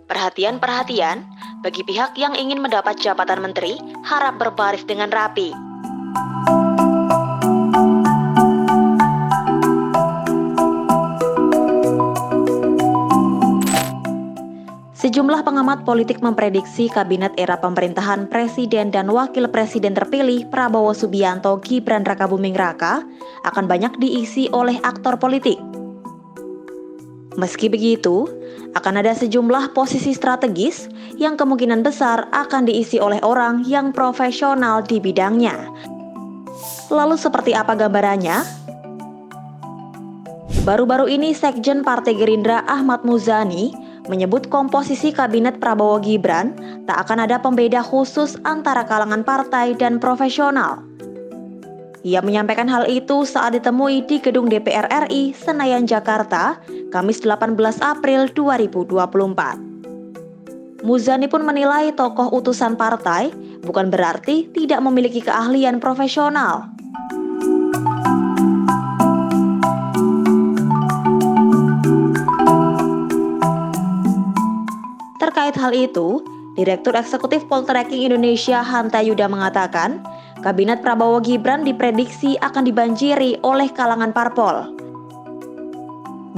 Perhatian-perhatian, bagi pihak yang ingin mendapat jabatan menteri, harap berbaris dengan rapi. Sejumlah pengamat politik memprediksi kabinet era pemerintahan Presiden dan Wakil Presiden terpilih Prabowo Subianto Gibran Rakabuming Raka akan banyak diisi oleh aktor politik. Meski begitu, akan ada sejumlah posisi strategis yang kemungkinan besar akan diisi oleh orang yang profesional di bidangnya. Lalu seperti apa gambarannya? Baru-baru ini Sekjen Partai Gerindra Ahmad Muzani menyebut komposisi kabinet Prabowo Gibran tak akan ada pembeda khusus antara kalangan partai dan profesional. Ia menyampaikan hal itu saat ditemui di gedung DPR RI Senayan Jakarta, Kamis 18 April 2024. Muzani pun menilai tokoh utusan partai bukan berarti tidak memiliki keahlian profesional. Terkait hal itu, Direktur Eksekutif Poltreking Indonesia Hanta Yuda mengatakan, Kabinet Prabowo Gibran diprediksi akan dibanjiri oleh kalangan parpol.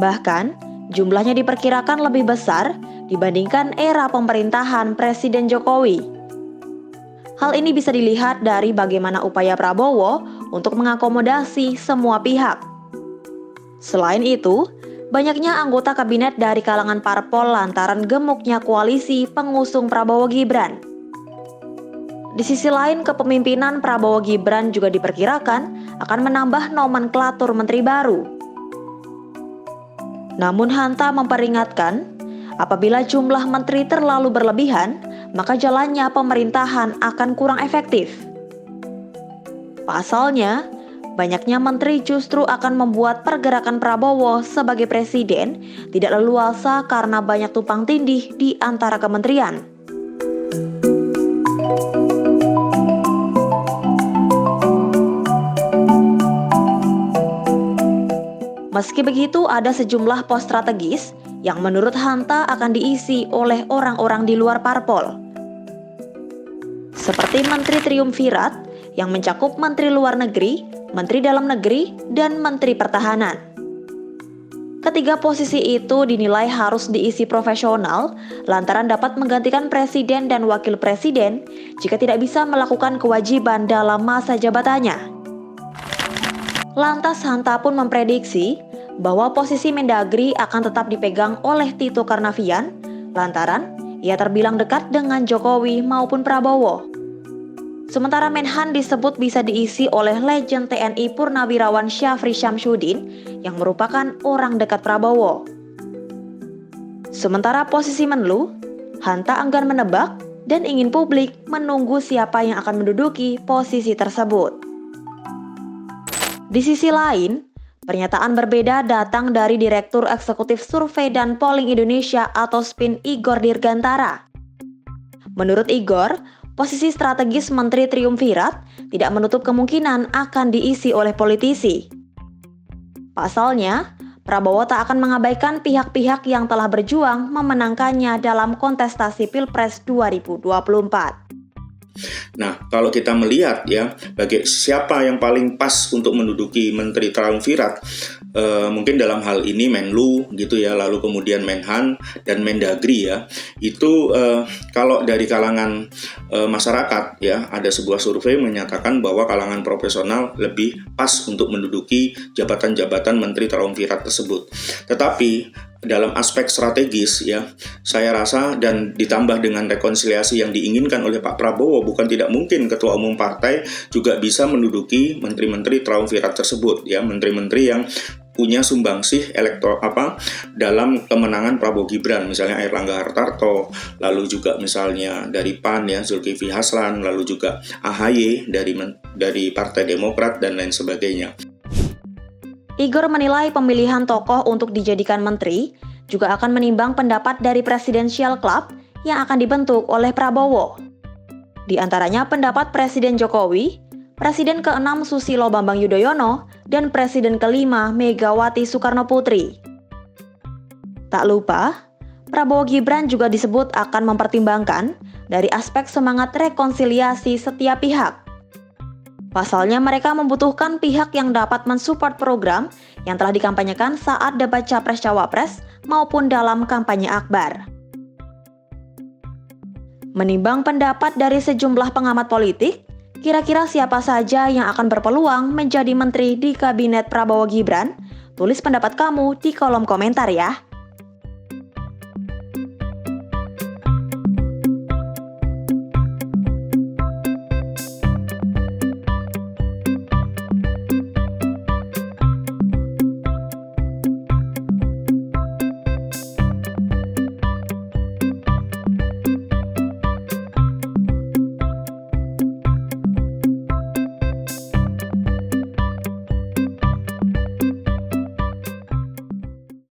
Bahkan, jumlahnya diperkirakan lebih besar dibandingkan era pemerintahan Presiden Jokowi. Hal ini bisa dilihat dari bagaimana upaya Prabowo untuk mengakomodasi semua pihak. Selain itu, banyaknya anggota kabinet dari kalangan parpol lantaran gemuknya koalisi pengusung Prabowo Gibran. Di sisi lain, kepemimpinan Prabowo Gibran juga diperkirakan akan menambah nomenklatur menteri baru. Namun Hanta memperingatkan, apabila jumlah menteri terlalu berlebihan, maka jalannya pemerintahan akan kurang efektif. Pasalnya, banyaknya menteri justru akan membuat pergerakan Prabowo sebagai presiden tidak leluasa karena banyak tumpang tindih di antara kementerian. Meski begitu, ada sejumlah pos strategis yang menurut Hanta akan diisi oleh orang-orang di luar parpol. Seperti Menteri Triumvirat yang mencakup Menteri Luar Negeri, Menteri Dalam Negeri, dan Menteri Pertahanan. Ketiga posisi itu dinilai harus diisi profesional lantaran dapat menggantikan presiden dan wakil presiden jika tidak bisa melakukan kewajiban dalam masa jabatannya. Lantas Hanta pun memprediksi bahwa posisi Mendagri akan tetap dipegang oleh Tito Karnavian lantaran ia terbilang dekat dengan Jokowi maupun Prabowo. Sementara Menhan disebut bisa diisi oleh legend TNI Purnawirawan Syafri Syamsuddin yang merupakan orang dekat Prabowo. Sementara posisi Menlu, Hanta enggan menebak dan ingin publik menunggu siapa yang akan menduduki posisi tersebut. Di sisi lain, pernyataan berbeda datang dari Direktur Eksekutif Survei dan Polling Indonesia atau SPIN Igor Dirgantara. Menurut Igor, posisi strategis Menteri Triumvirat tidak menutup kemungkinan akan diisi oleh politisi. Pasalnya, Prabowo tak akan mengabaikan pihak-pihak yang telah berjuang memenangkannya dalam kontestasi Pilpres 2024. Nah, kalau kita melihat ya, bagi siapa yang paling pas untuk menduduki Menteri Triumvirat, mungkin dalam hal ini Menlu gitu ya, lalu kemudian Menhan dan Mendagri ya, itu kalau dari kalangan masyarakat ya, ada sebuah survei menyatakan bahwa kalangan profesional lebih pas untuk menduduki jabatan-jabatan Menteri Triumvirat tersebut. Tetapi dalam aspek strategis ya, saya rasa dan ditambah dengan rekonsiliasi yang diinginkan oleh Pak Prabowo, bukan tidak mungkin Ketua Umum Partai juga bisa menduduki menteri-menteri Triumvirat tersebut ya, menteri-menteri yang punya sumbangsih dalam kemenangan Prabowo Gibran, misalnya Airlangga Hartarto, lalu juga misalnya dari PAN ya Zulkifli Hasan, lalu juga AHY dari Partai Demokrat dan lain sebagainya. Igor menilai pemilihan tokoh untuk dijadikan menteri juga akan menimbang pendapat dari Presidential Club yang akan dibentuk oleh Prabowo. Di antaranya pendapat Presiden Jokowi, Presiden ke-6 Susilo Bambang Yudhoyono, dan Presiden ke-5 Megawati Soekarno Putri. Tak lupa, Prabowo Gibran juga disebut akan mempertimbangkan dari aspek semangat rekonsiliasi setiap pihak. Pasalnya mereka membutuhkan pihak yang dapat mensupport program yang telah dikampanyekan saat debat Capres-Cawapres maupun dalam kampanye akbar. Menimbang pendapat dari sejumlah pengamat politik, kira-kira siapa saja yang akan berpeluang menjadi menteri di kabinet Prabowo Gibran? Tulis pendapat kamu di kolom komentar ya.